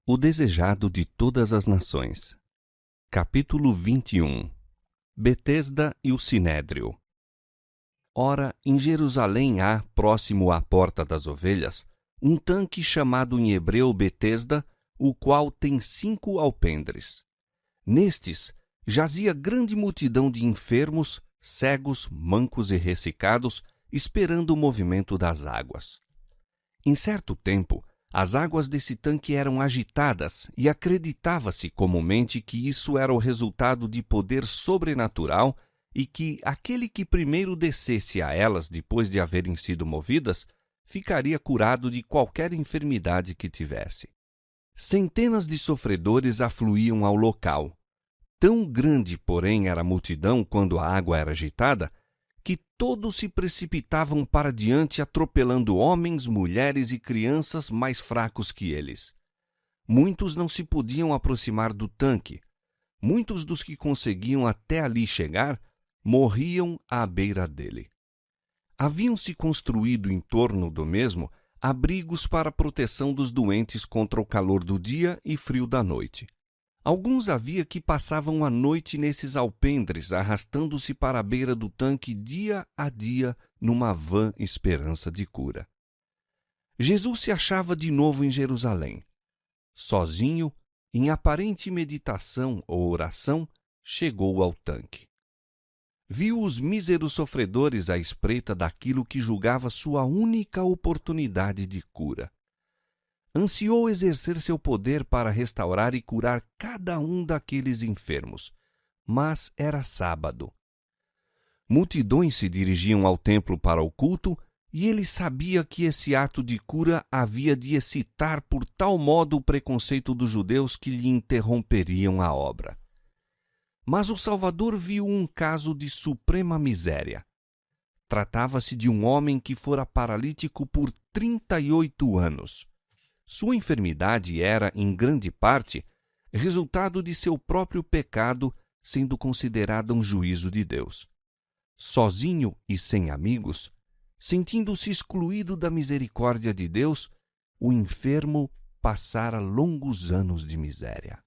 O desejado de todas as nações. Capítulo 21. Betesda e o Sinédrio. Ora, em Jerusalém há, próximo à Porta das Ovelhas, um tanque chamado em hebreu Betesda, o qual tem 5 alpendres. Nestes jazia grande multidão de enfermos, cegos, mancos e ressecados, esperando o movimento das águas. Em certo tempo, as águas desse tanque eram agitadas e acreditava-se comumente que isso era o resultado de poder sobrenatural e que aquele que primeiro descesse a elas depois de haverem sido movidas, ficaria curado de qualquer enfermidade que tivesse. Centenas de sofredores afluíam ao local. Tão grande, porém, era a multidão quando a água era agitada, que todos se precipitavam para diante, atropelando homens, mulheres e crianças mais fracos que eles. Muitos não se podiam aproximar do tanque. Muitos dos que conseguiam até ali chegar morriam à beira dele. Haviam-se construído em torno do mesmo abrigos para a proteção dos doentes contra o calor do dia e frio da noite. Alguns havia que passavam a noite nesses alpendres, arrastando-se para a beira do tanque dia a dia numa vã esperança de cura. Jesus se achava de novo em Jerusalém. Sozinho, em aparente meditação ou oração, chegou ao tanque. Viu os míseros sofredores à espreita daquilo que julgava sua única oportunidade de cura. Ansiou exercer seu poder para restaurar e curar cada um daqueles enfermos, mas era sábado. Multidões se dirigiam ao templo para o culto e ele sabia que esse ato de cura havia de excitar por tal modo o preconceito dos judeus que lhe interromperiam a obra. Mas o Salvador viu um caso de suprema miséria. Tratava-se de um homem que fora paralítico por 38 anos. Sua enfermidade era, em grande parte, resultado de seu próprio pecado, sendo considerada um juízo de Deus. Sozinho e sem amigos, sentindo-se excluído da misericórdia de Deus, o enfermo passara longos anos de miséria.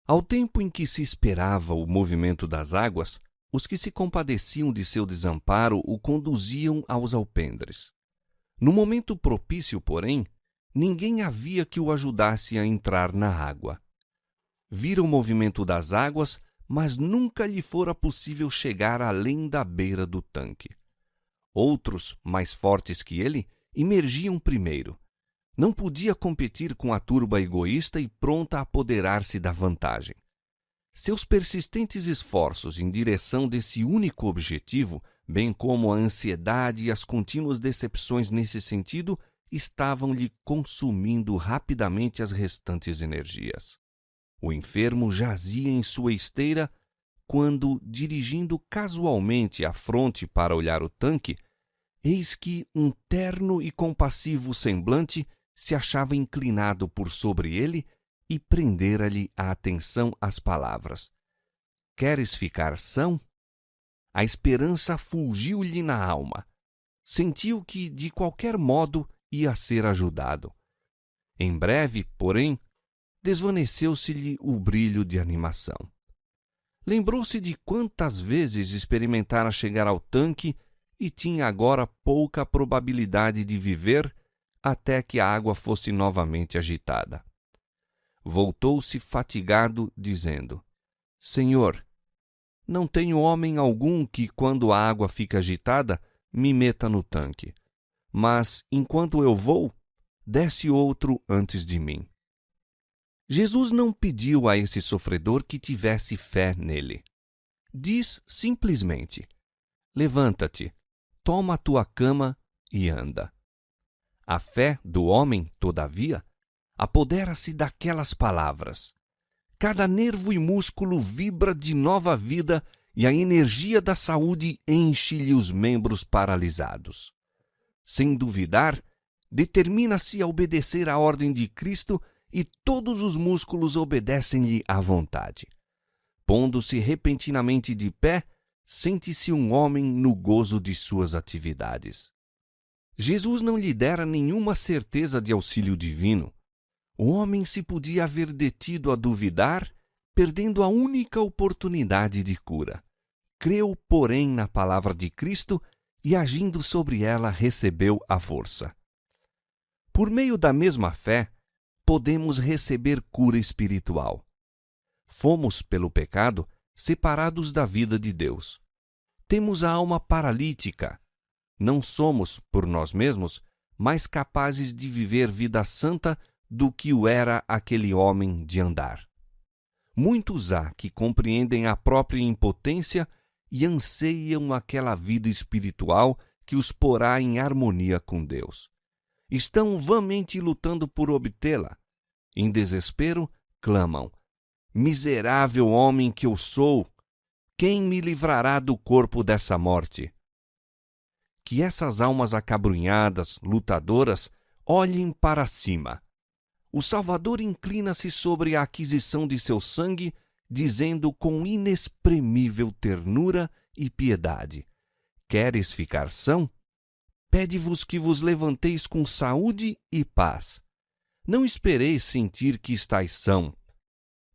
Ao tempo em que se esperava o movimento das águas, os que se compadeciam de seu desamparo o conduziam aos alpendres. No momento propício, porém, ninguém havia que o ajudasse a entrar na água. Vira o movimento das águas, mas nunca lhe fora possível chegar além da beira do tanque. Outros, mais fortes que ele, emergiam primeiro. Não podia competir com a turba egoísta e pronta a apoderar-se da vantagem. Seus persistentes esforços em direção desse único objetivo, bem como a ansiedade e as contínuas decepções nesse sentido, estavam-lhe consumindo rapidamente as restantes energias. O enfermo jazia em sua esteira quando, dirigindo casualmente a fronte para olhar o tanque, eis que um terno e compassivo semblante se achava inclinado por sobre ele e prendera-lhe a atenção às palavras: "Queres ficar são?" A esperança fulgiu-lhe na alma. Sentiu que, de qualquer modo, ia ser ajudado. Em breve, porém, desvaneceu-se-lhe o brilho de animação. Lembrou-se de quantas vezes experimentara chegar ao tanque e tinha agora pouca probabilidade de viver até que a água fosse novamente agitada. Voltou-se fatigado, dizendo: "Senhor, não tenho homem algum que, quando a água fica agitada, me meta no tanque. Mas, enquanto eu vou, desce outro antes de mim." Jesus não pediu a esse sofredor que tivesse fé nele. Diz simplesmente: "Levanta-te, toma a tua cama e anda." A fé do homem, todavia, apodera-se daquelas palavras. Cada nervo e músculo vibra de nova vida e a energia da saúde enche-lhe os membros paralisados. Sem duvidar, determina-se a obedecer à ordem de Cristo e todos os músculos obedecem-lhe à vontade. Pondo-se repentinamente de pé, sente-se um homem no gozo de suas atividades. Jesus não lhe dera nenhuma certeza de auxílio divino. O homem se podia haver detido a duvidar, perdendo a única oportunidade de cura. Creu, porém, na palavra de Cristo e, agindo sobre ela, recebeu a força. Por meio da mesma fé, podemos receber cura espiritual. Fomos, pelo pecado, separados da vida de Deus. Temos a alma paralítica. Não somos, por nós mesmos, mais capazes de viver vida santa do que o era aquele homem de andar. Muitos há que compreendem a própria impotência e anseiam aquela vida espiritual que os porá em harmonia com Deus. Estão vãmente lutando por obtê-la. Em desespero, clamam: miserável homem que eu sou, quem me livrará do corpo dessa morte? Que essas almas acabrunhadas, lutadoras, olhem para cima. O Salvador inclina-se sobre a aquisição de seu sangue, dizendo com inexprimível ternura e piedade: queres ficar são? Pede-vos que vos levanteis com saúde e paz. Não espereis sentir que estáis são.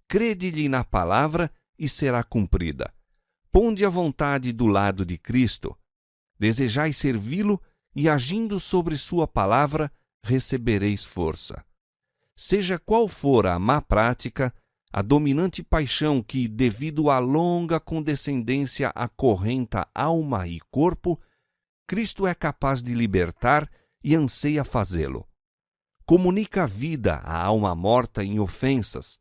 Crede-lhe na palavra e será cumprida. Ponde a vontade do lado de Cristo. Desejai servi-lo e, agindo sobre sua palavra, recebereis força. Seja qual for a má prática, a dominante paixão que, devido à longa condescendência, acorrenta alma e corpo, Cristo é capaz de libertar e anseia fazê-lo. Comunica a vida à alma morta em ofensas,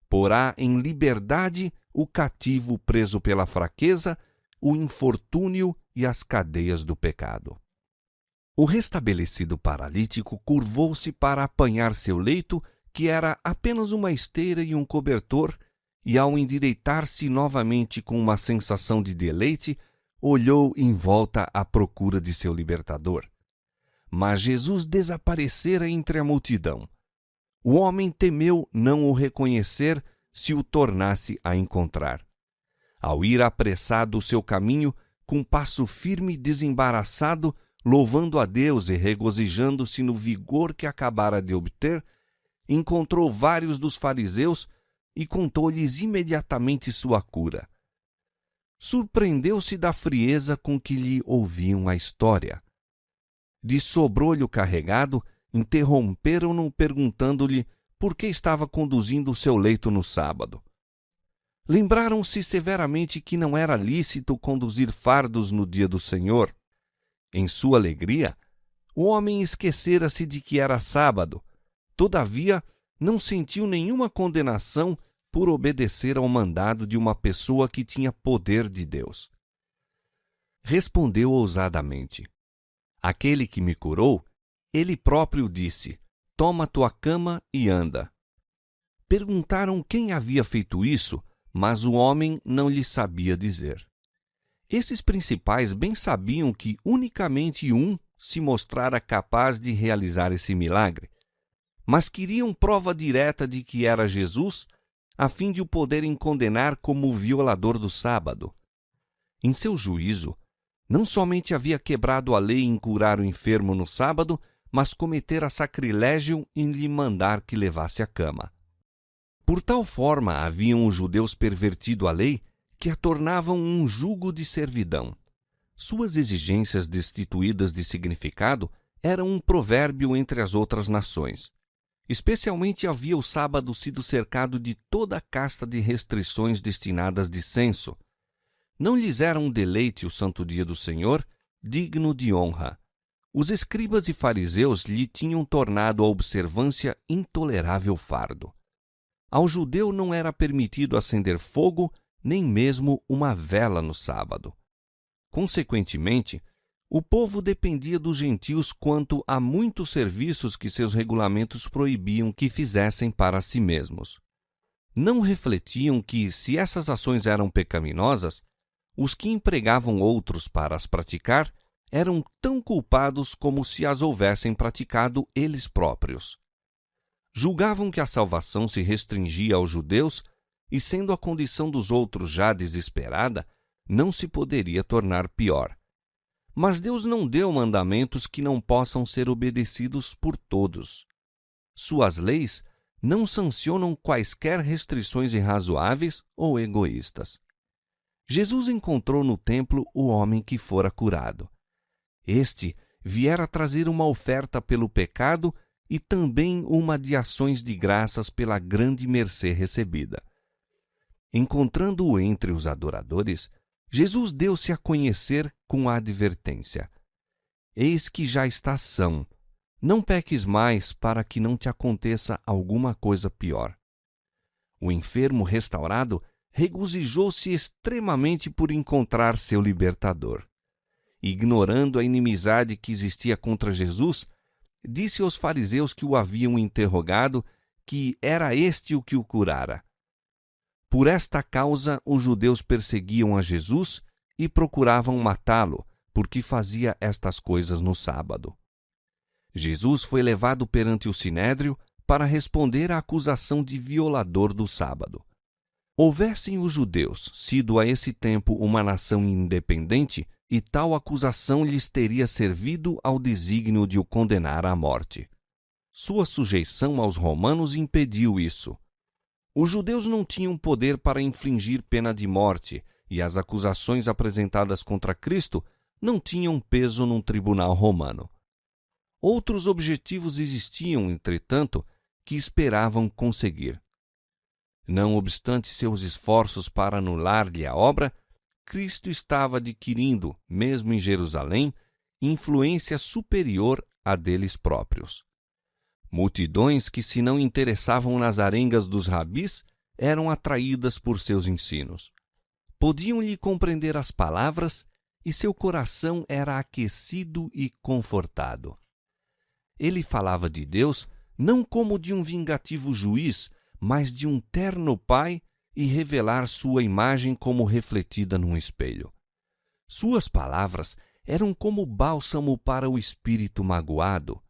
porá em liberdade o cativo preso pela fraqueza, o infortúnio e as cadeias do pecado. O restabelecido paralítico curvou-se para apanhar seu leito, que era apenas uma esteira e um cobertor, e ao endireitar-se novamente com uma sensação de deleite, olhou em volta à procura de seu libertador. Mas Jesus desaparecera entre a multidão. O homem temeu não o reconhecer se o tornasse a encontrar. Ao ir apressado o seu caminho, com passo firme e desembaraçado, louvando a Deus e regozijando-se no vigor que acabara de obter, encontrou vários dos fariseus e contou-lhes imediatamente sua cura. Surpreendeu-se da frieza com que lhe ouviam a história. De sobrolho carregado, interromperam-no perguntando-lhe por que estava conduzindo o seu leito no sábado. Lembraram-se severamente que não era lícito conduzir fardos no dia do Senhor. Em sua alegria, o homem esquecera-se de que era sábado. Todavia, não sentiu nenhuma condenação por obedecer ao mandado de uma pessoa que tinha poder de Deus. Respondeu ousadamente: aquele que me curou, ele próprio disse: toma tua cama e anda. Perguntaram quem havia feito isso, mas o homem não lhe sabia dizer. Esses principais bem sabiam que unicamente um se mostrara capaz de realizar esse milagre, mas queriam prova direta de que era Jesus, a fim de o poderem condenar como violador do sábado. Em seu juízo, não somente havia quebrado a lei em curar o enfermo no sábado, mas cometera sacrilégio em lhe mandar que levasse a cama. Por tal forma haviam os judeus pervertido a lei que a tornavam um jugo de servidão. Suas exigências destituídas de significado eram um provérbio entre as outras nações. Especialmente havia o sábado sido cercado de toda a casta de restrições destinadas de censo. Não lhes era um deleite o santo dia do Senhor, digno de honra. Os escribas e fariseus lhe tinham tornado a observância intolerável fardo. Ao judeu não era permitido acender fogo, nem mesmo uma vela no sábado. Consequentemente, o povo dependia dos gentios quanto a muitos serviços que seus regulamentos proibiam que fizessem para si mesmos. Não refletiam que, se essas ações eram pecaminosas, os que empregavam outros para as praticar eram tão culpados como se as houvessem praticado eles próprios. Julgavam que a salvação se restringia aos judeus e, sendo a condição dos outros já desesperada, não se poderia tornar pior. Mas Deus não deu mandamentos que não possam ser obedecidos por todos. Suas leis não sancionam quaisquer restrições irrazoáveis ou egoístas. Jesus encontrou no templo o homem que fora curado. Este viera trazer uma oferta pelo pecado e também uma de ações de graças pela grande mercê recebida. Encontrando-o entre os adoradores, Jesus deu-se a conhecer com a advertência: Eis que já estás são, não peques mais para que não te aconteça alguma coisa pior. O enfermo restaurado regozijou-se extremamente por encontrar seu libertador. Ignorando a inimizade que existia contra Jesus, disse aos fariseus que o haviam interrogado que era este o que o curara. Por esta causa, os judeus perseguiam a Jesus e procuravam matá-lo, porque fazia estas coisas no sábado. Jesus foi levado perante o Sinédrio para responder à acusação de violador do sábado. Houvessem os judeus sido a esse tempo uma nação independente, e tal acusação lhes teria servido ao desígnio de o condenar à morte. Sua sujeição aos romanos impediu isso. Os judeus não tinham poder para infligir pena de morte, e as acusações apresentadas contra Cristo não tinham peso num tribunal romano. Outros objetivos existiam, entretanto, que esperavam conseguir. Não obstante seus esforços para anular-lhe a obra, Cristo estava adquirindo, mesmo em Jerusalém, influência superior à deles próprios. Multidões que se não interessavam nas arengas dos rabis eram atraídas por seus ensinos. Podiam-lhe compreender as palavras e seu coração era aquecido e confortado. Ele falava de Deus não como de um vingativo juiz, mas de um terno Pai e revelar sua imagem como refletida num espelho. Suas palavras eram como bálsamo para o espírito magoado.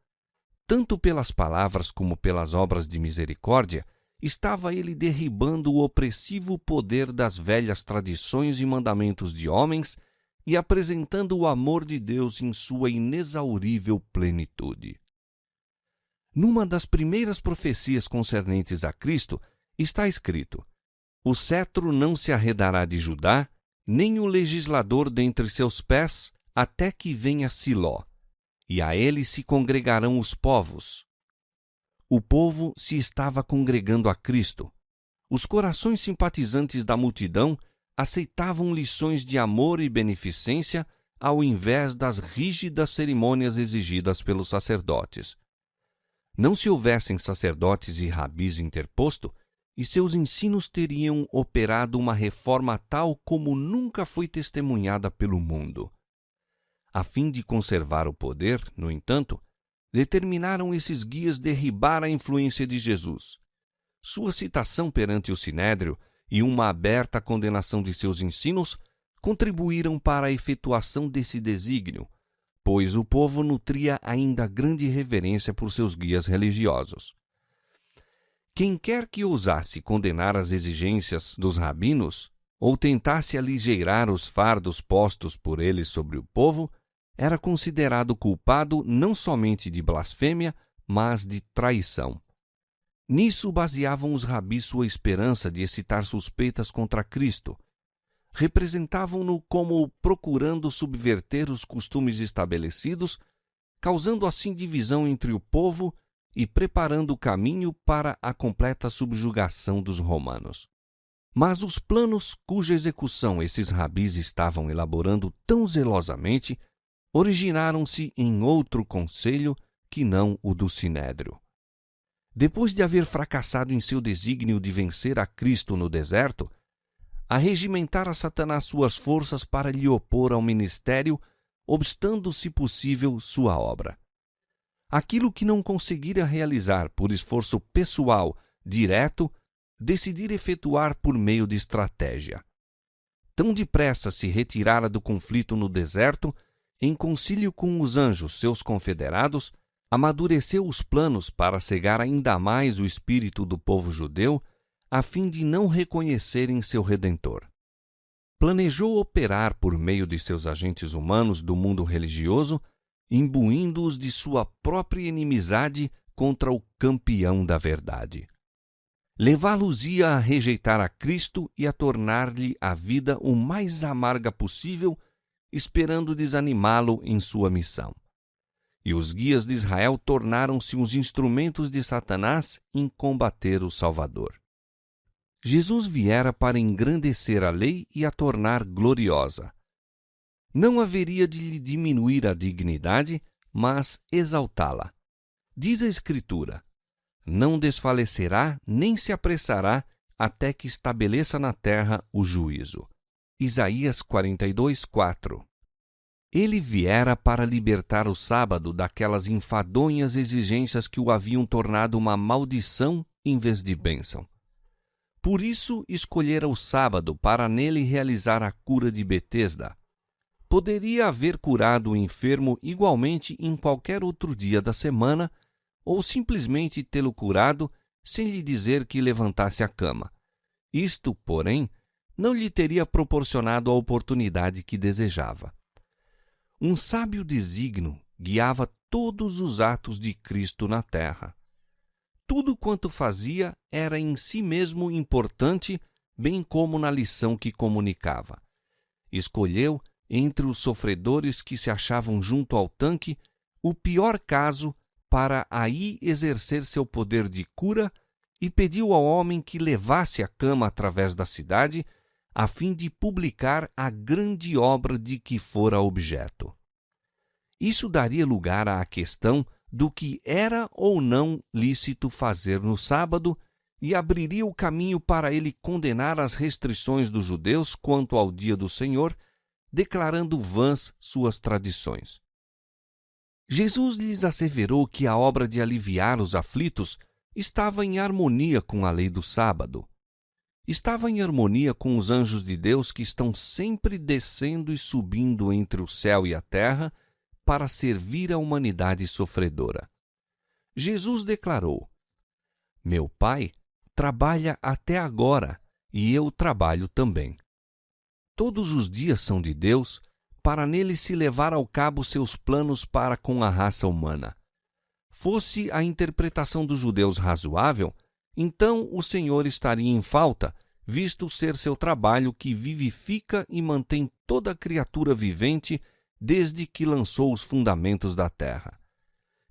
Tanto pelas palavras como pelas obras de misericórdia, estava ele derribando o opressivo poder das velhas tradições e mandamentos de homens e apresentando o amor de Deus em sua inexaurível plenitude. Numa das primeiras profecias concernentes a Cristo, está escrito: O cetro não se arredará de Judá, nem o legislador dentre seus pés, até que venha Siló, e a ele se congregarão os povos. O povo se estava congregando a Cristo. Os corações simpatizantes da multidão aceitavam lições de amor e beneficência ao invés das rígidas cerimônias exigidas pelos sacerdotes. Não se houvessem sacerdotes e rabis interposto, e seus ensinos teriam operado uma reforma tal como nunca foi testemunhada pelo mundo. A fim de conservar o poder, no entanto, determinaram esses guias derribar a influência de Jesus. Sua citação perante o Sinédrio e uma aberta condenação de seus ensinos contribuíram para a efetuação desse desígnio, pois o povo nutria ainda grande reverência por seus guias religiosos. Quem quer que ousasse condenar as exigências dos rabinos ou tentasse aligeirar os fardos postos por eles sobre o povo, era considerado culpado não somente de blasfêmia, mas de traição. Nisso baseavam os rabis sua esperança de excitar suspeitas contra Cristo. Representavam-no como procurando subverter os costumes estabelecidos, causando assim divisão entre o povo e preparando o caminho para a completa subjugação dos romanos. Mas os planos cuja execução esses rabis estavam elaborando tão zelosamente originaram-se em outro conselho que não o do Sinédrio. Depois de haver fracassado em seu desígnio de vencer a Cristo no deserto, arregimentara Satanás suas forças para lhe opor ao ministério, obstando, se possível, sua obra. Aquilo que não conseguira realizar por esforço pessoal direto, decidir efetuar por meio de estratégia. Tão depressa se retirara do conflito no deserto, em concílio com os anjos, seus confederados, amadureceu os planos para cegar ainda mais o espírito do povo judeu, a fim de não reconhecerem seu Redentor. Planejou operar por meio de seus agentes humanos do mundo religioso, imbuindo-os de sua própria inimizade contra o campeão da verdade. levá-los-ia a rejeitar a Cristo e a tornar-lhe a vida o mais amarga possível, esperando desanimá-lo em sua missão. E os guias de Israel tornaram-se os instrumentos de Satanás em combater o Salvador. Jesus viera para engrandecer a lei e a tornar gloriosa. Não haveria de lhe diminuir a dignidade, mas exaltá-la. Diz a Escritura: não desfalecerá nem se apressará até que estabeleça na terra o juízo. Isaías 42:4. Ele viera para libertar o sábado daquelas enfadonhas exigências que o haviam tornado uma maldição em vez de bênção. Por isso escolhera o sábado para nele realizar a cura de Betesda. Poderia haver curado o enfermo igualmente em qualquer outro dia da semana, ou simplesmente tê-lo curado sem lhe dizer que levantasse a cama. Isto, porém, não lhe teria proporcionado a oportunidade que desejava. Um sábio desígnio guiava todos os atos de Cristo na terra. Tudo quanto fazia era em si mesmo importante, bem como na lição que comunicava. Escolheu, entre os sofredores que se achavam junto ao tanque, o pior caso para aí exercer seu poder de cura e pediu ao homem que levasse a cama através da cidade, a fim de publicar a grande obra de que fora objeto. Isso daria lugar à questão do que era ou não lícito fazer no sábado e abriria o caminho para ele condenar as restrições dos judeus quanto ao dia do Senhor, declarando vãs suas tradições. Jesus lhes asseverou que a obra de aliviar os aflitos estava em harmonia com a lei do sábado. Estava em harmonia com os anjos de Deus que estão sempre descendo e subindo entre o céu e a terra para servir a humanidade sofredora. Jesus declarou: meu Pai trabalha até agora e eu trabalho também. Todos os dias são de Deus, para nele se levar ao cabo seus planos para com a raça humana. Fosse a interpretação dos judeus razoável, então o Senhor estaria em falta, visto ser seu trabalho que vivifica e mantém toda a criatura vivente desde que lançou os fundamentos da terra.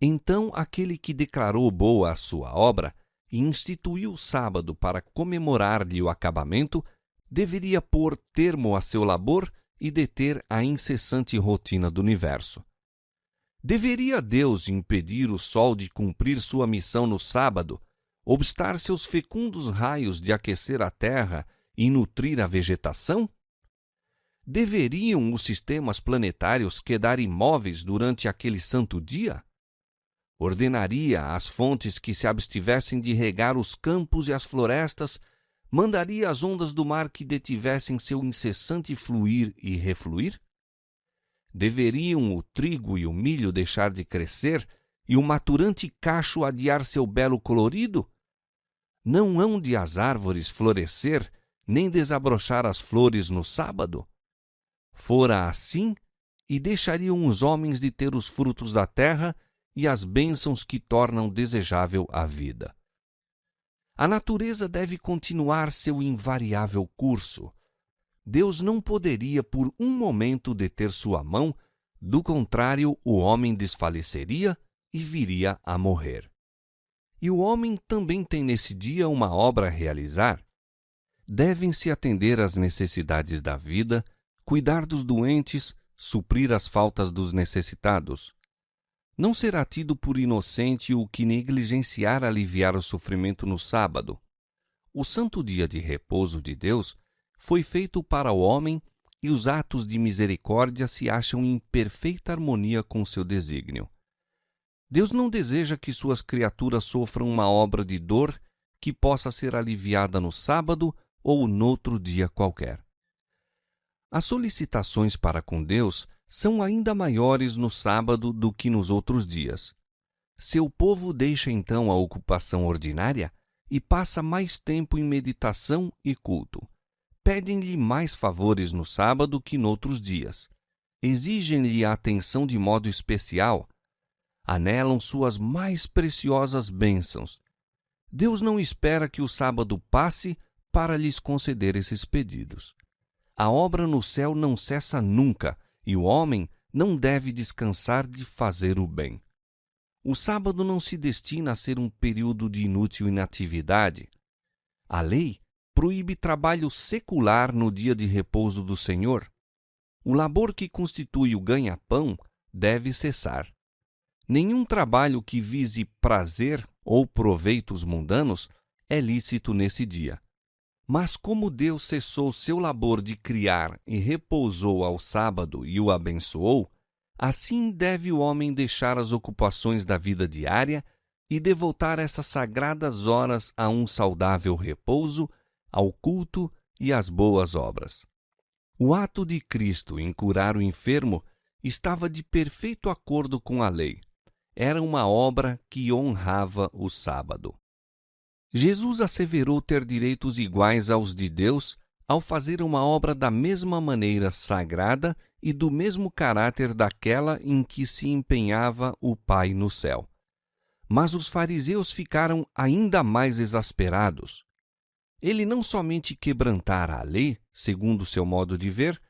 Então aquele que declarou boa a sua obra e instituiu o sábado para comemorar-lhe o acabamento, deveria pôr termo a seu labor e deter a incessante rotina do universo. Deveria Deus impedir o sol de cumprir sua missão no sábado, obstar seus fecundos raios de aquecer a terra e nutrir a vegetação? Deveriam os sistemas planetários quedar imóveis durante aquele santo dia? Ordenaria às fontes que se abstivessem de regar os campos e as florestas, mandaria as ondas do mar que detivessem seu incessante fluir e refluir? Deveriam o trigo e o milho deixar de crescer e o maturante cacho adiar seu belo colorido? Não hão de as árvores florescer, nem desabrochar as flores no sábado? Fora assim, e deixariam os homens de ter os frutos da terra e as bênçãos que tornam desejável a vida. A natureza deve continuar seu invariável curso. Deus não poderia por um momento deter sua mão, do contrário, o homem desfaleceria e viria a morrer. E o homem também tem nesse dia uma obra a realizar. Devem-se atender às necessidades da vida, cuidar dos doentes, suprir as faltas dos necessitados. Não será tido por inocente o que negligenciar aliviar o sofrimento no sábado. O santo dia de repouso de Deus foi feito para o homem e os atos de misericórdia se acham em perfeita harmonia com seu desígnio. Deus não deseja que suas criaturas sofram uma obra de dor que possa ser aliviada no sábado ou noutro dia qualquer. As solicitações para com Deus são ainda maiores no sábado do que nos outros dias. Seu povo deixa então a ocupação ordinária e passa mais tempo em meditação e culto. Pedem-lhe mais favores no sábado que noutros dias. Exigem-lhe a atenção de modo especial. Anelam suas mais preciosas bênçãos. Deus não espera que o sábado passe para lhes conceder esses pedidos. A obra no céu não cessa nunca e o homem não deve descansar de fazer o bem. O sábado não se destina a ser um período de inútil inatividade. A lei proíbe trabalho secular no dia de repouso do Senhor. O labor que constitui o ganha-pão deve cessar. Nenhum trabalho que vise prazer ou proveitos mundanos é lícito nesse dia. Mas como Deus cessou seu labor de criar e repousou ao sábado e o abençoou, assim deve o homem deixar as ocupações da vida diária e devotar essas sagradas horas a um saudável repouso, ao culto e às boas obras. O ato de Cristo em curar o enfermo estava de perfeito acordo com a lei. Era uma obra que honrava o sábado. Jesus asseverou ter direitos iguais aos de Deus ao fazer uma obra da mesma maneira sagrada e do mesmo caráter daquela em que se empenhava o Pai no céu. Mas os fariseus ficaram ainda mais exasperados. Ele não somente quebrantara a lei, segundo seu modo de ver,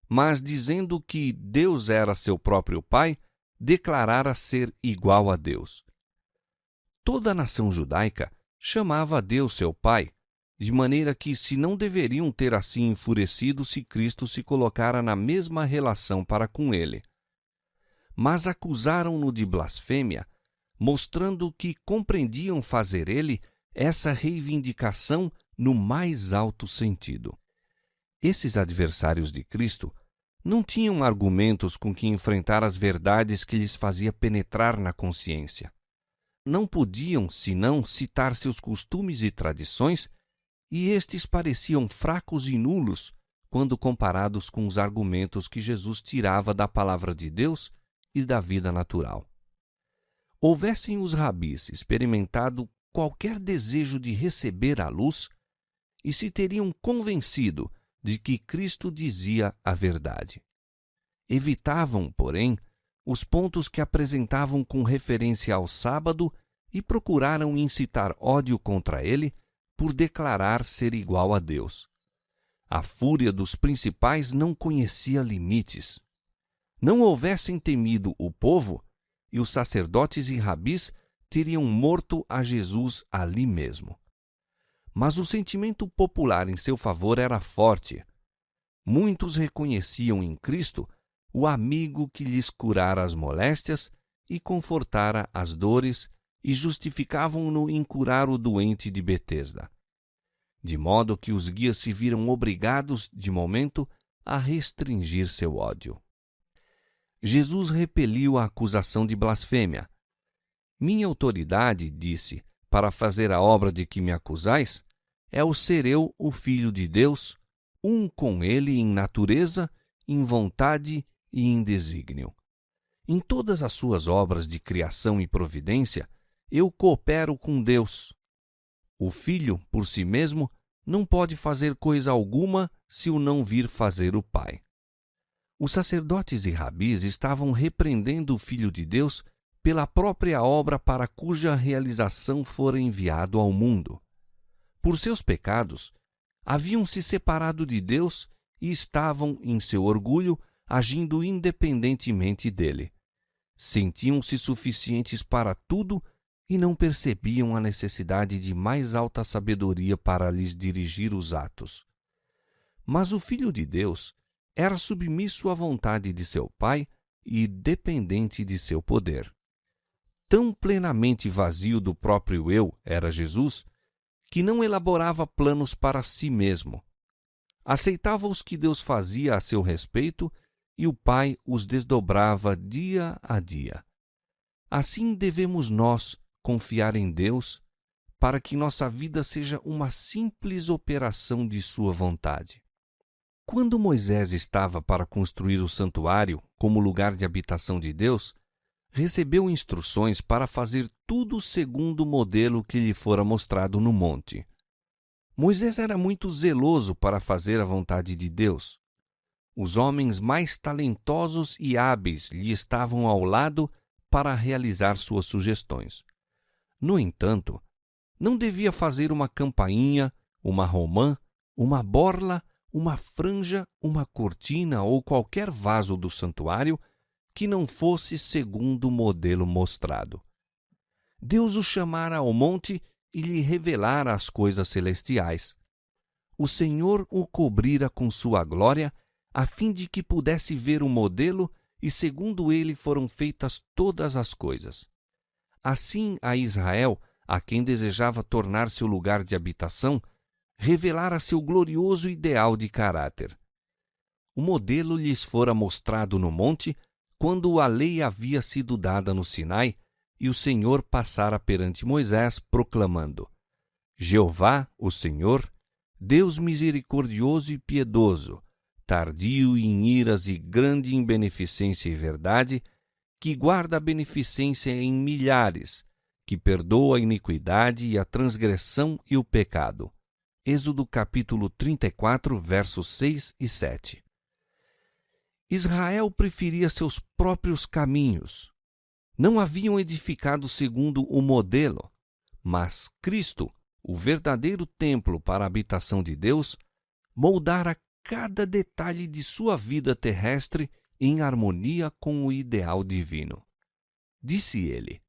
mas dizendo que Deus era seu próprio Pai, declarara ser igual a Deus. Toda a nação judaica chamava a Deus seu Pai, de maneira que se não deveriam ter assim enfurecido se Cristo se colocara na mesma relação para com ele. Mas acusaram-no de blasfêmia, mostrando que compreendiam fazer ele essa reivindicação no mais alto sentido. Esses adversários de Cristo não tinham argumentos com que enfrentar as verdades que lhes fazia penetrar na consciência. Não podiam, senão, citar seus costumes e tradições, e estes pareciam fracos e nulos quando comparados com os argumentos que Jesus tirava da palavra de Deus e da vida natural. Houvessem os rabis experimentado qualquer desejo de receber a luz, e se teriam convencido de que Cristo dizia a verdade. Evitavam, porém, os pontos que apresentavam com referência ao sábado e procuraram incitar ódio contra ele por declarar ser igual a Deus. A fúria dos principais não conhecia limites. Não houvessem temido o povo, e os sacerdotes e rabis teriam morto a Jesus ali mesmo. Mas o sentimento popular em seu favor era forte. Muitos reconheciam em Cristo o amigo que lhes curara as moléstias e confortara as dores, e justificavam-no em curar o doente de Betesda. De modo que os guias se viram obrigados, de momento, a restringir seu ódio. Jesus repeliu a acusação de blasfêmia. Minha autoridade, disse, para fazer a obra de que me acusais, é o ser eu, o Filho de Deus, um com ele em natureza, em vontade e em desígnio. Em todas as suas obras de criação e providência, eu coopero com Deus. O Filho, por si mesmo, não pode fazer coisa alguma se o não vir fazer o Pai. Os sacerdotes e rabis estavam repreendendo o Filho de Deus pela própria obra para cuja realização fora enviado ao mundo. Por seus pecados, haviam se separado de Deus e estavam, em seu orgulho, agindo independentemente dele. Sentiam-se suficientes para tudo e não percebiam a necessidade de mais alta sabedoria para lhes dirigir os atos. Mas o Filho de Deus era submisso à vontade de seu Pai e dependente de seu poder. Tão plenamente vazio do próprio eu era Jesus, que não elaborava planos para si mesmo. Aceitava os que Deus fazia a seu respeito e o Pai os desdobrava dia a dia. Assim devemos nós confiar em Deus para que nossa vida seja uma simples operação de sua vontade. Quando Moisés estava para construir o santuário como lugar de habitação de Deus, recebeu instruções para fazer tudo segundo o modelo que lhe fora mostrado no monte. Moisés era muito zeloso para fazer a vontade de Deus. Os homens mais talentosos e hábeis lhe estavam ao lado para realizar suas sugestões. No entanto, Não devia fazer uma campainha, uma romã, uma borla, uma franja, uma cortina ou qualquer vaso do santuário que não fosse segundo o modelo mostrado. Deus o chamara ao monte e lhe revelara as coisas celestiais. O Senhor o cobrira com sua glória, a fim de que pudesse ver o modelo, e segundo ele foram feitas todas as coisas. Assim a Israel, a quem desejava tornar seu lugar de habitação, revelara seu glorioso ideal de caráter. O modelo lhes fora mostrado no monte, quando a lei havia sido dada no Sinai, e o Senhor passara perante Moisés, proclamando: Jeová, o Senhor, Deus misericordioso e piedoso, tardio em iras e grande em beneficência e verdade, que guarda a beneficência em milhares, que perdoa a iniquidade e a transgressão e o pecado. Êxodo capítulo 34, versos 6 e 7. Israel preferia seus próprios caminhos. Não haviam edificado segundo o modelo, mas Cristo, o verdadeiro templo para a habitação de Deus, moldara cada detalhe de sua vida terrestre em harmonia com o ideal divino. Disse ele: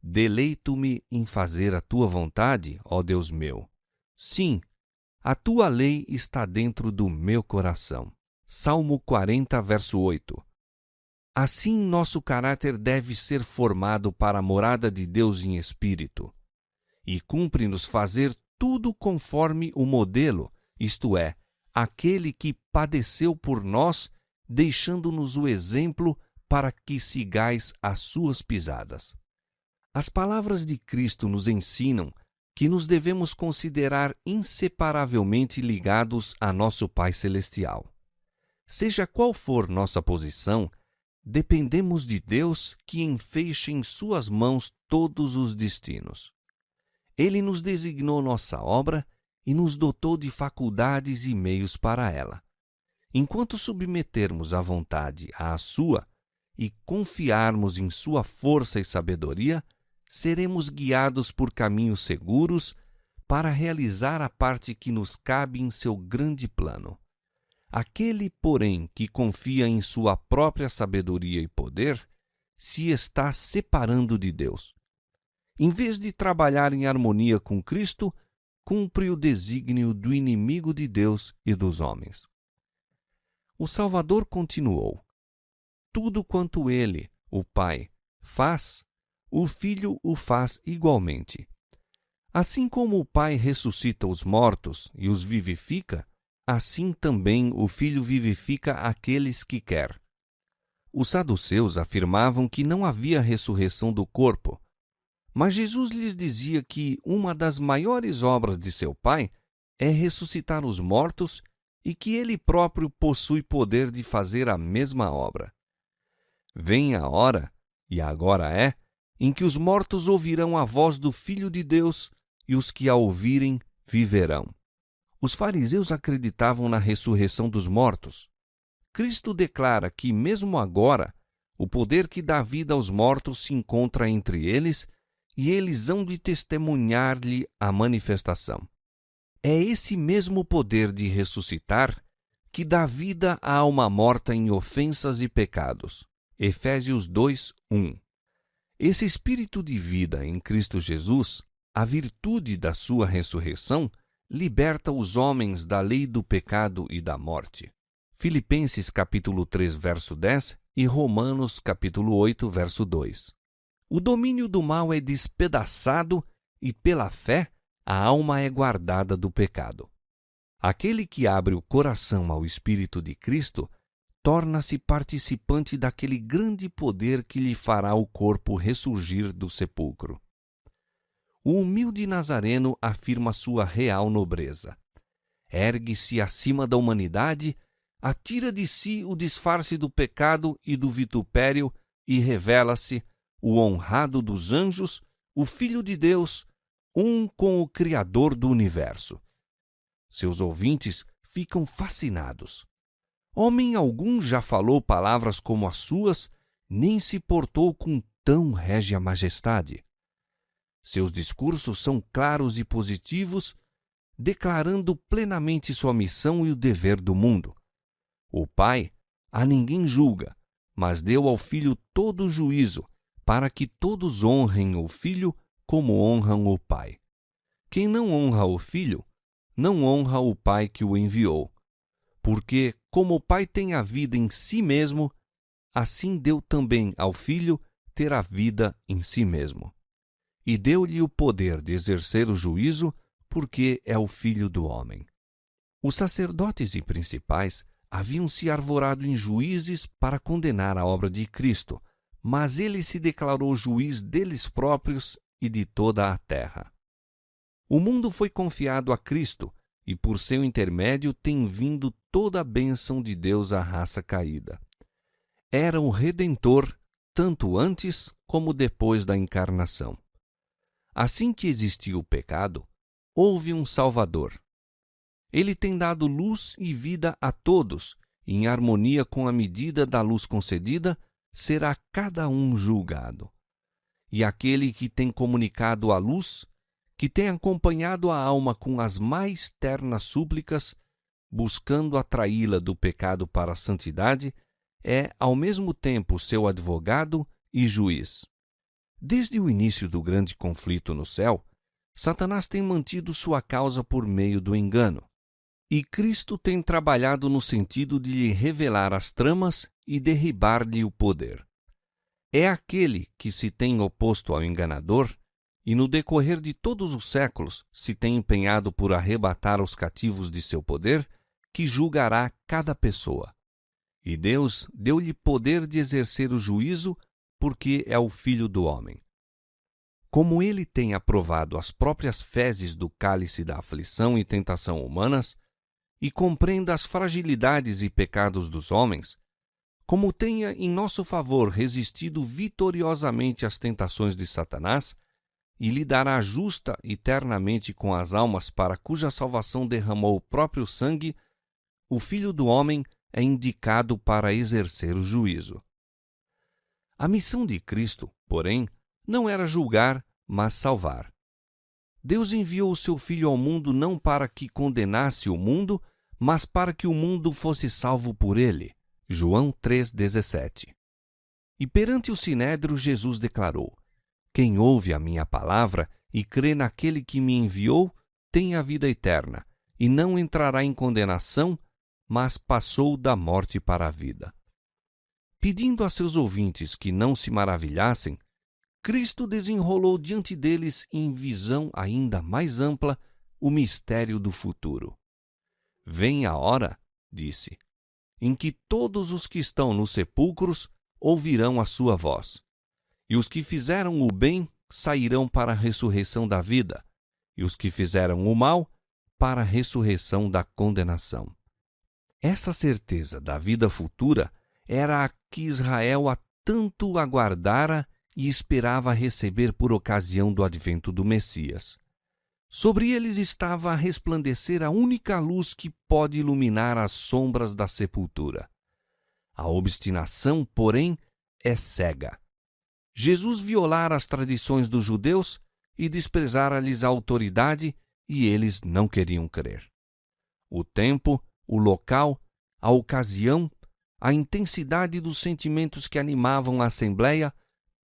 Deleito-me em fazer a tua vontade, ó Deus meu. Sim, a tua lei está dentro do meu coração. Salmo 40, verso 8. Assim, nosso caráter deve ser formado para a morada de Deus em espírito. E cumpre-nos fazer tudo conforme o modelo, isto é, aquele que padeceu por nós, deixando-nos o exemplo para que sigais as suas pisadas. As palavras de Cristo nos ensinam que nos devemos considerar inseparavelmente ligados a nosso Pai Celestial. Seja qual for nossa posição, dependemos de Deus que enfeixe em suas mãos todos os destinos. Ele nos designou nossa obra e nos dotou de faculdades e meios para ela. Enquanto submetermos a vontade à sua e confiarmos em sua força e sabedoria, seremos guiados por caminhos seguros para realizar a parte que nos cabe em seu grande plano. Aquele, porém, que confia em sua própria sabedoria e poder, se está separando de Deus. Em vez de trabalhar em harmonia com Cristo, cumpre o desígnio do inimigo de Deus e dos homens. O Salvador continuou: Tudo quanto ele, o Pai, faz, o Filho o faz igualmente. Assim como o Pai ressuscita os mortos e os vivifica, assim também o Filho vivifica aqueles que quer. Os saduceus afirmavam que não havia ressurreição do corpo, mas Jesus lhes dizia que uma das maiores obras de seu Pai é ressuscitar os mortos e que ele próprio possui poder de fazer a mesma obra. Vem a hora, e agora é, em que os mortos ouvirão a voz do Filho de Deus e os que a ouvirem viverão. Os fariseus acreditavam na ressurreição dos mortos. Cristo declara que, mesmo agora, o poder que dá vida aos mortos se encontra entre eles e eles hão de testemunhar-lhe a manifestação. É esse mesmo poder de ressuscitar que dá vida à alma morta em ofensas e pecados. Efésios 2, 1. Esse espírito de vida em Cristo Jesus, a virtude da sua ressurreição, liberta os homens da lei do pecado e da morte. Filipenses capítulo 3, verso 10 e Romanos capítulo 8, verso 2. O domínio do mal é despedaçado e, pela fé, a alma é guardada do pecado. Aquele que abre o coração ao Espírito de Cristo torna-se participante daquele grande poder que lhe fará o corpo ressurgir do sepulcro. O humilde Nazareno afirma sua real nobreza. Ergue-se acima da humanidade, atira de si o disfarce do pecado e do vitupério e revela-se o honrado dos anjos, o Filho de Deus, um com o Criador do universo. Seus ouvintes ficam fascinados. Homem algum já falou palavras como as suas, nem se portou com tão régia majestade. Seus discursos são claros e positivos, declarando plenamente sua missão e o dever do mundo. O Pai a ninguém julga, mas deu ao Filho todo o juízo, para que todos honrem o Filho como honram o Pai. Quem não honra o Filho, não honra o Pai que o enviou. Porque, como o Pai tem a vida em si mesmo, assim deu também ao Filho ter a vida em si mesmo. E deu-lhe o poder de exercer o juízo, porque é o Filho do homem. Os sacerdotes e principais haviam se arvorado em juízes para condenar a obra de Cristo, mas ele se declarou juiz deles próprios e de toda a terra. O mundo foi confiado a Cristo, e por seu intermédio tem vindo toda a bênção de Deus à raça caída. Era o Redentor, tanto antes como depois da encarnação. Assim que existiu o pecado, houve um Salvador. Ele tem dado luz e vida a todos, e em harmonia com a medida da luz concedida, será cada um julgado. E aquele que tem comunicado a luz, que tem acompanhado a alma com as mais ternas súplicas, buscando atraí-la do pecado para a santidade, é, ao mesmo tempo, seu advogado e juiz. Desde o início do grande conflito no céu, Satanás tem mantido sua causa por meio do engano, e Cristo tem trabalhado no sentido de lhe revelar as tramas e derribar-lhe o poder. É aquele que se tem oposto ao enganador e no decorrer de todos os séculos se tem empenhado por arrebatar os cativos de seu poder, que julgará cada pessoa. E Deus deu-lhe poder de exercer o juízo, porque é o Filho do homem. Como ele tem aprovado as próprias fezes do cálice da aflição e tentação humanas, e compreenda as fragilidades e pecados dos homens, como tenha em nosso favor resistido vitoriosamente às tentações de Satanás, e lidará justa eternamente com as almas para cuja salvação derramou o próprio sangue, o Filho do homem é indicado para exercer o juízo. A missão de Cristo, porém, não era julgar, mas salvar. Deus enviou o seu Filho ao mundo não para que condenasse o mundo, mas para que o mundo fosse salvo por ele. João 3,17. E perante o Sinédrio Jesus declarou: Quem ouve a minha palavra e crê naquele que me enviou, tem a vida eterna, e não entrará em condenação, mas passou da morte para a vida. Pedindo a seus ouvintes que não se maravilhassem, Cristo desenrolou diante deles, em visão ainda mais ampla, o mistério do futuro. Vem a hora, disse, em que todos os que estão nos sepulcros ouvirão a sua voz. E os que fizeram o bem sairão para a ressurreição da vida, e os que fizeram o mal para a ressurreição da condenação. Essa certeza da vida futura era a que Israel há tanto aguardara e esperava receber por ocasião do advento do Messias. Sobre eles estava a resplandecer a única luz que pode iluminar as sombras da sepultura. A obstinação, porém, é cega. Jesus violara as tradições dos judeus e desprezara-lhes a autoridade, e eles não queriam crer. O tempo, o local, a ocasião, a intensidade dos sentimentos que animavam a Assembleia,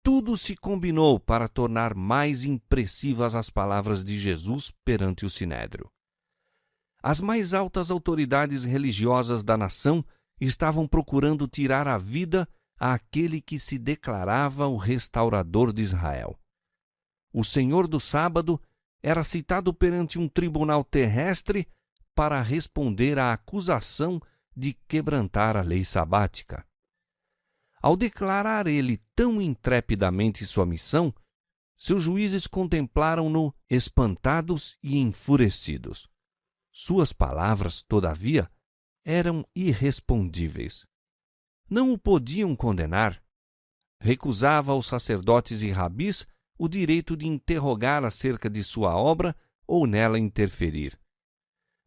tudo se combinou para tornar mais impressivas as palavras de Jesus perante o Sinédrio. As mais altas autoridades religiosas da nação estavam procurando tirar a vida àquele que se declarava o restaurador de Israel. O Senhor do sábado era citado perante um tribunal terrestre para responder à acusação de quebrantar a lei sabática. Ao declarar ele tão intrepidamente sua missão, seus juízes contemplaram-no espantados e enfurecidos. Suas palavras, todavia, eram irrespondíveis. Não o podiam condenar. Recusava aos sacerdotes e rabis o direito de interrogar acerca de sua obra ou nela interferir.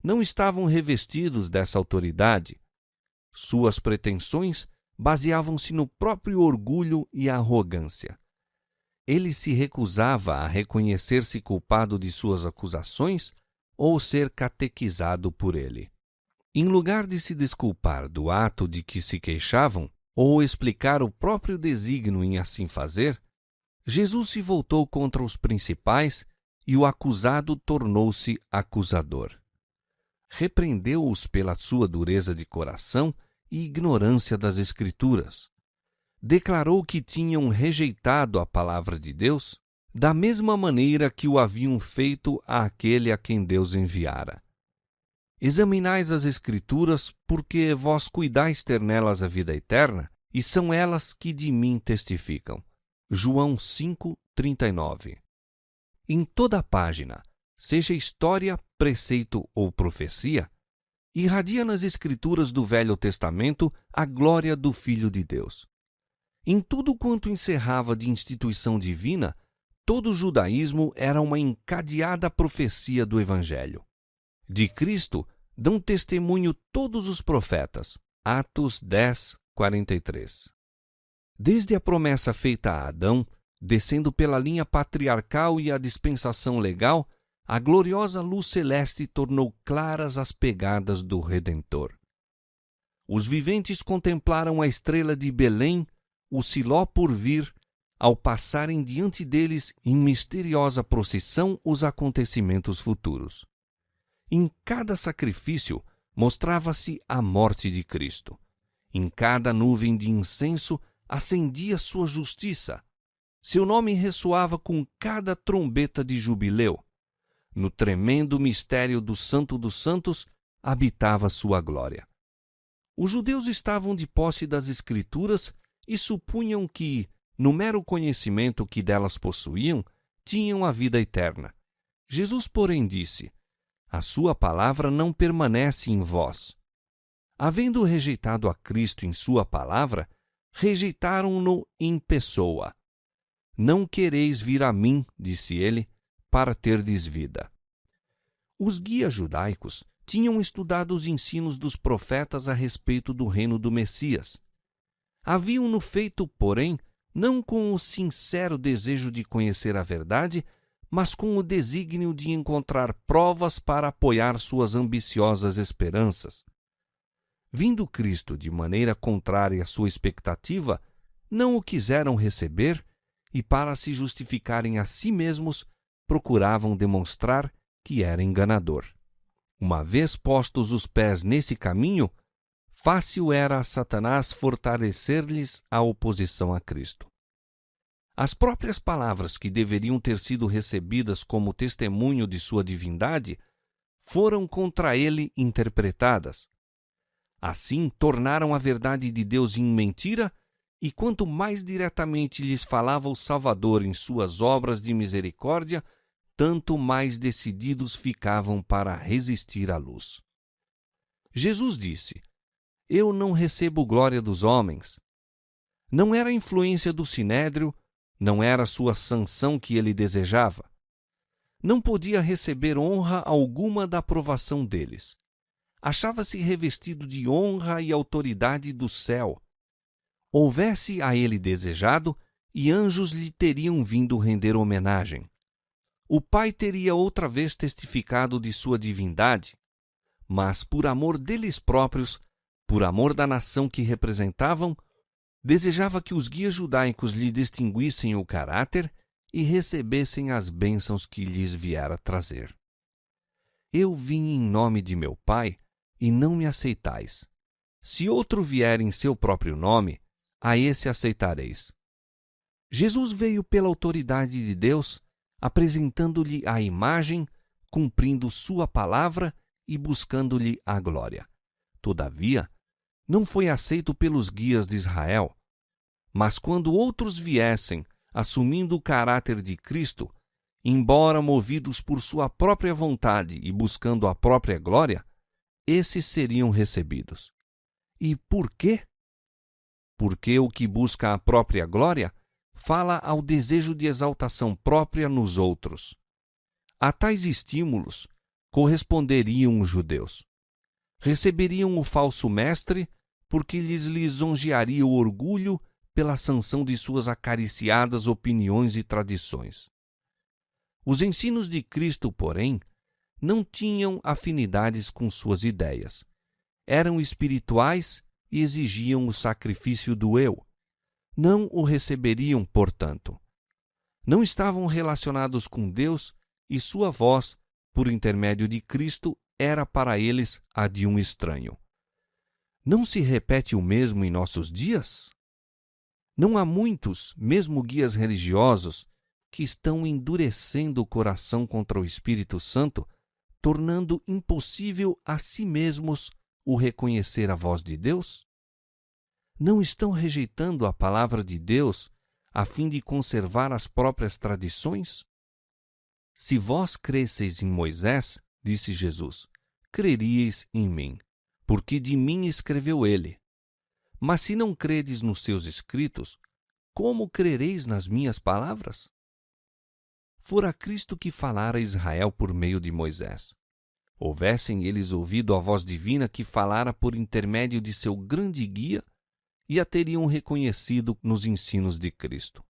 Não estavam revestidos dessa autoridade. Suas pretensões baseavam-se no próprio orgulho e arrogância. ele se recusava a reconhecer-se culpado de suas acusações ou ser catequizado por ele. Em lugar de se desculpar do ato de que se queixavam ou explicar o próprio desígnio em assim fazer, Jesus se voltou contra os principais e o acusado tornou-se acusador. Repreendeu-os pela sua dureza de coração e ignorância das Escrituras. Declarou que tinham rejeitado a palavra de Deus da mesma maneira que o haviam feito àquele a quem Deus enviara. Examinais as Escrituras, porque vós cuidais ter nelas a vida eterna, e são elas que de mim testificam. João 5:39. Em toda a página, seja história, preceito ou profecia, irradia nas Escrituras do Velho Testamento a glória do Filho de Deus. Em tudo quanto encerrava de instituição divina, todo o judaísmo era uma encadeada profecia do Evangelho. De Cristo dão testemunho todos os profetas. Atos 10:43. Desde a promessa feita a Adão, descendo pela linha patriarcal e a dispensação legal, a gloriosa luz celeste tornou claras as pegadas do Redentor. Os viventes contemplaram a estrela de Belém, o Siló por vir, ao passarem diante deles em misteriosa procissão os acontecimentos futuros. Em cada sacrifício mostrava-se a morte de Cristo. Em cada nuvem de incenso acendia sua justiça. Seu nome ressoava com cada trombeta de jubileu. No tremendo mistério do Santo dos Santos habitava sua glória. Os judeus estavam de posse das Escrituras e supunham que, no mero conhecimento que delas possuíam, tinham a vida eterna. Jesus, porém, disse: a sua palavra não permanece em vós. Havendo rejeitado a Cristo em sua palavra, rejeitaram-no em pessoa. Não quereis vir a mim, disse ele, para terdes vida. Os guias judaicos tinham estudado os ensinos dos profetas a respeito do reino do Messias. Haviam-no feito, porém, não com o sincero desejo de conhecer a verdade, mas com o desígnio de encontrar provas para apoiar suas ambiciosas esperanças. Vindo Cristo de maneira contrária à sua expectativa, não o quiseram receber e, para se justificarem a si mesmos, procuravam demonstrar que era enganador. Uma vez postos os pés nesse caminho, fácil era a Satanás fortalecer-lhes a oposição a Cristo. As próprias palavras que deveriam ter sido recebidas como testemunho de sua divindade foram contra ele interpretadas. Assim, tornaram a verdade de Deus em mentira, e quanto mais diretamente lhes falava o Salvador em suas obras de misericórdia, tanto mais decididos ficavam para resistir à luz. Jesus disse: eu não recebo glória dos homens. Não era a influência do Sinédrio, não era sua sanção que ele desejava. Não podia receber honra alguma da aprovação deles. Achava-se revestido de honra e autoridade do céu. Houvesse a ele desejado, e anjos lhe teriam vindo render homenagem. O Pai teria outra vez testificado de sua divindade, mas por amor deles próprios, por amor da nação que representavam, desejava que os guias judaicos lhe distinguissem o caráter e recebessem as bênçãos que lhes viera trazer. Eu vim em nome de meu Pai, e não me aceitais. Se outro vier em seu próprio nome, a esse aceitareis. Jesus veio pela autoridade de Deus, apresentando-lhe a imagem, cumprindo sua palavra e buscando-lhe a glória. Todavia, não foi aceito pelos guias de Israel. Mas quando outros viessem, assumindo o caráter de Cristo, embora movidos por sua própria vontade e buscando a própria glória, esses seriam recebidos. E por quê? Porque o que busca a própria glória fala ao desejo de exaltação própria nos outros. A tais estímulos corresponderiam os judeus. Receberiam o falso mestre porque lhes lisonjearia o orgulho pela sanção de suas acariciadas opiniões e tradições. Os ensinos de Cristo, porém, não tinham afinidades com suas ideias. Eram espirituais e exigiam o sacrifício do eu. Não o receberiam, portanto. Não estavam relacionados com Deus e sua voz, por intermédio de Cristo, era para eles a de um estranho. Não se repete o mesmo em nossos dias? Não há muitos, mesmo guias religiosos, que estão endurecendo o coração contra o Espírito Santo, tornando impossível a si mesmos o reconhecer a voz de Deus? Não estão rejeitando a palavra de Deus a fim de conservar as próprias tradições? Se vós cresceis em Moisés, disse Jesus, creríeis em mim, porque de mim escreveu ele. Mas se não credes nos seus escritos, como crereis nas minhas palavras? Fora Cristo que falara a Israel por meio de Moisés. Houvessem eles ouvido a voz divina que falara por intermédio de seu grande guia, e a teriam reconhecido nos ensinos de Cristo.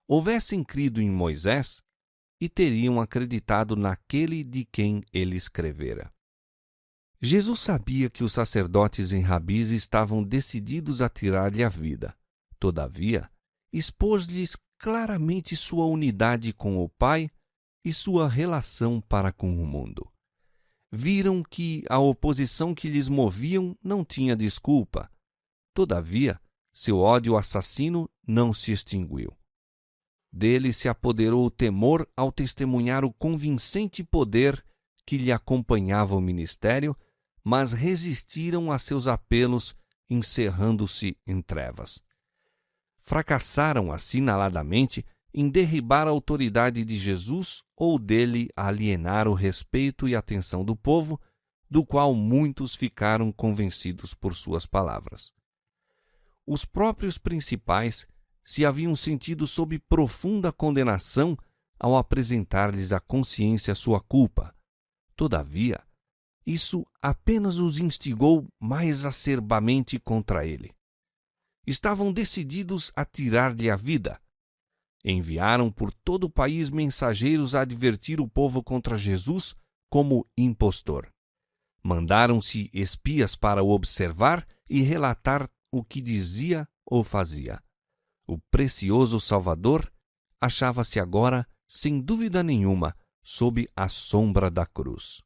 Houvessem crido em Moisés, e teriam acreditado naquele de quem ele escrevera. Jesus sabia que os sacerdotes e rabis estavam decididos a tirar-lhe a vida. Todavia, expôs-lhes claramente sua unidade com o Pai e sua relação para com o mundo. Viram que a oposição que lhes moviam não tinha desculpa. Todavia, seu ódio assassino não se extinguiu. Dele se apoderou o temor ao testemunhar o convincente poder que lhe acompanhava o ministério, mas resistiram a seus apelos, encerrando-se em trevas. Fracassaram assinaladamente em derribar a autoridade de Jesus ou dele alienar o respeito e atenção do povo, do qual muitos ficaram convencidos por suas palavras. Os próprios principais se haviam sentido sob profunda condenação ao apresentar-lhes à consciência sua culpa. Todavia, isso apenas os instigou mais acerbamente contra ele. Estavam decididos a tirar-lhe a vida. Enviaram por todo o país mensageiros a advertir o povo contra Jesus como impostor. Mandaram-se espias para o observar e relatar o que dizia ou fazia. O precioso Salvador achava-se agora, sem dúvida nenhuma, sob a sombra da cruz.